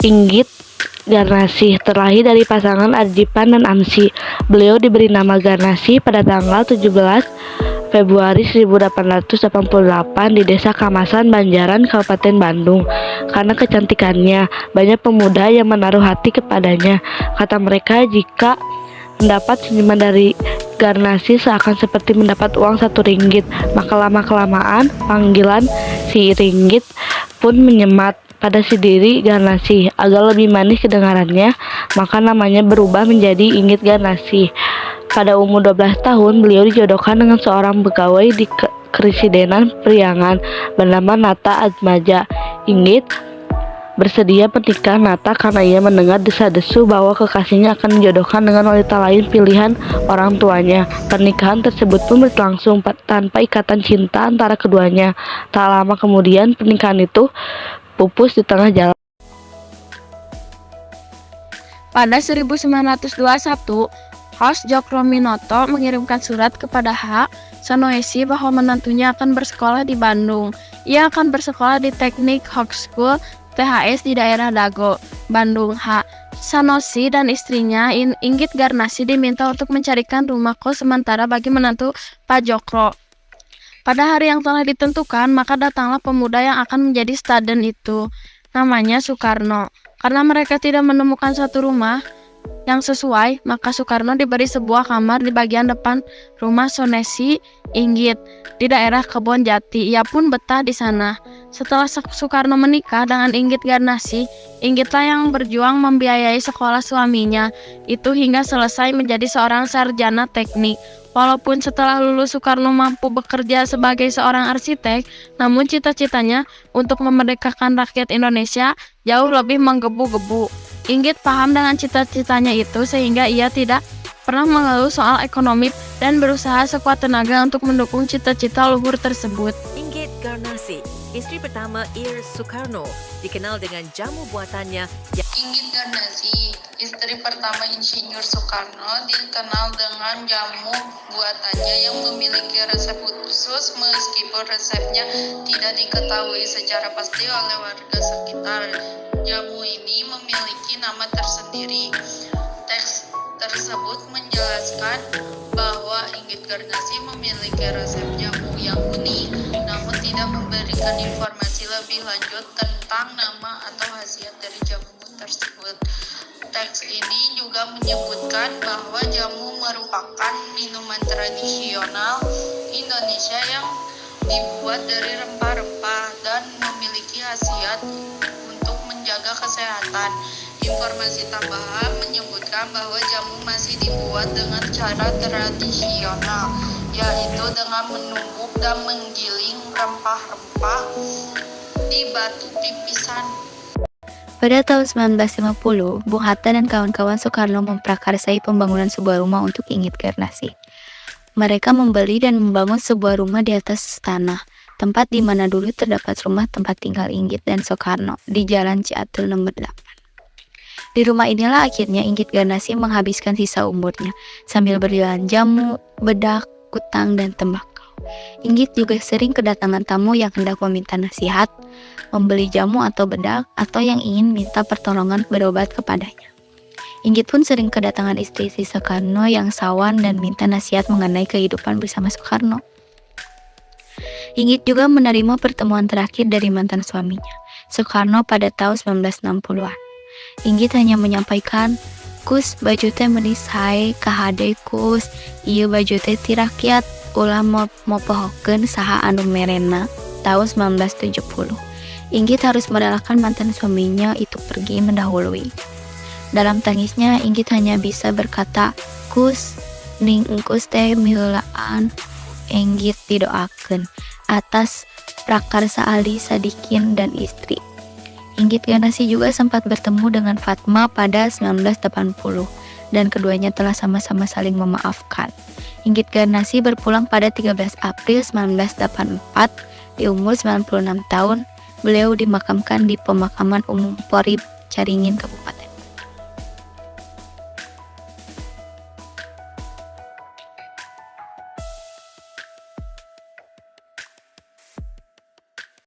Inggit Garnasih terlahir dari pasangan Arjipan dan Amsi. Beliau diberi nama Garnasih pada tanggal 17 Februari 1888 di Desa Kamasan, Banjaran, Kabupaten Bandung. Karena kecantikannya, banyak pemuda yang menaruh hati kepadanya. Kata mereka, jika mendapat senyuman dari Garnasih seakan seperti mendapat uang 1 ringgit. Maka lama-kelamaan panggilan si ringgit pun menyemat pada si diri Garnasih. Agar lebih manis kedengarannya, maka namanya berubah menjadi Inggit Garnasih. Pada umur 12 tahun, beliau dijodohkan dengan seorang pegawai di Keresidenan Priangan bernama Nata Atmaja. Inggit bersedia menikah Nata karena ia mendengar desa-desu bahwa kekasihnya akan dijodohkan dengan wanita lain pilihan orang tuanya. Pernikahan tersebut pun berlangsung tanpa ikatan cinta antara keduanya. Tak lama kemudian pernikahan itu pupus di tengah jalan. Pada 1921, Hos Djokroaminoto mengirimkan surat kepada H. Sonoesi bahwa menantunya akan bersekolah di Bandung. Ia akan bersekolah di Teknik Hogeschool THS di daerah Dago, Bandung. H. Sanosi dan istrinya Inggit Garnasih diminta untuk mencarikan rumah kos sementara bagi menantu Pak Djokro. Pada hari yang telah ditentukan, maka datanglah pemuda yang akan menjadi staden itu. Namanya Soekarno. Karena mereka tidak menemukan satu rumah yang sesuai, maka Soekarno diberi sebuah kamar di bagian depan rumah Sonesi Inggit di daerah Kebon Jati. Ia pun betah di sana. Setelah Soekarno menikah dengan Inggit Garnasih, Inggitlah yang berjuang membiayai sekolah suaminya itu hingga selesai menjadi seorang sarjana teknik. Walaupun setelah lulus Soekarno mampu bekerja sebagai seorang arsitek, namun cita-citanya untuk memerdekakan rakyat Indonesia jauh lebih menggebu-gebu. Inggit paham dengan cita-citanya itu sehingga ia tidak pernah mengeluh soal ekonomi dan berusaha sekuat tenaga untuk mendukung cita-cita luhur tersebut. Inggit Garnasih, istri pertama Ir Soekarno, dikenal dengan jamu buatannya. Inggit Garnasih, istri pertama Insinyur Soekarno, dikenal dengan jamu buatannya yang memiliki resep khusus meskipun resepnya tidak diketahui secara pasti oleh warga sekitar. Jamu ini memiliki nama tersendiri. Teks tersebut menjelaskan bahwa Inggit Garnasih memiliki resep jamu yang unik, namun tidak memberikan informasi lebih lanjut tentang nama atau khasiat dari jamu tersebut. Teks ini juga menyebutkan bahwa jamu merupakan minuman tradisional Indonesia yang dibuat dari rempah-rempah dan memiliki khasiat untuk menjaga kesehatan. Informasi tambahan menyebutkan bahwa jamu masih dibuat dengan cara tradisional, yaitu dengan menumbuk dan menggiling rempah-rempah di batu pipisan. Pada tahun 1950, Bung Hatta dan kawan-kawan Soekarno memprakarsai pembangunan sebuah rumah untuk Inggit Garnasih. Mereka membeli dan membangun sebuah rumah di atas tanah, tempat di mana dulu terdapat rumah tempat tinggal Inggit dan Soekarno di Jalan Ciatul nomor 8. Di rumah inilah akhirnya Inggit Garnasih menghabiskan sisa umurnya, sambil berjualan jamu, bedak, kutang, dan tembakau. Inggit juga sering kedatangan tamu yang hendak meminta nasihat, membeli jamu atau bedak, atau yang ingin minta pertolongan berobat kepadanya. Inggit pun sering kedatangan istri-istri Soekarno yang sawan dan minta nasihat mengenai kehidupan bersama Soekarno. Inggit juga menerima pertemuan terakhir dari mantan suaminya, Soekarno pada tahun 1960-an. Inggit hanya menyampaikan, "Kus, baju teh menis hae kahade kus, ieu baju teh ti rakyat, ulah mopohokeun saha anu merena." Tahun 1970. Inggit harus merelakan mantan suaminya itu pergi mendahului. Dalam tangisnya, Inggit hanya bisa berkata, "Kus, ning engkus teh miheulaan Inggit didoakeun atas prakarsa Ali Sadikin dan istri." Inggit Garnasih juga sempat bertemu dengan Fatma pada 1980 dan keduanya telah sama-sama saling memaafkan. Inggit Garnasih berpulang pada 13 April 1984 di umur 96 tahun. Beliau dimakamkan di Pemakaman Umum Polri Caringin, Kabupaten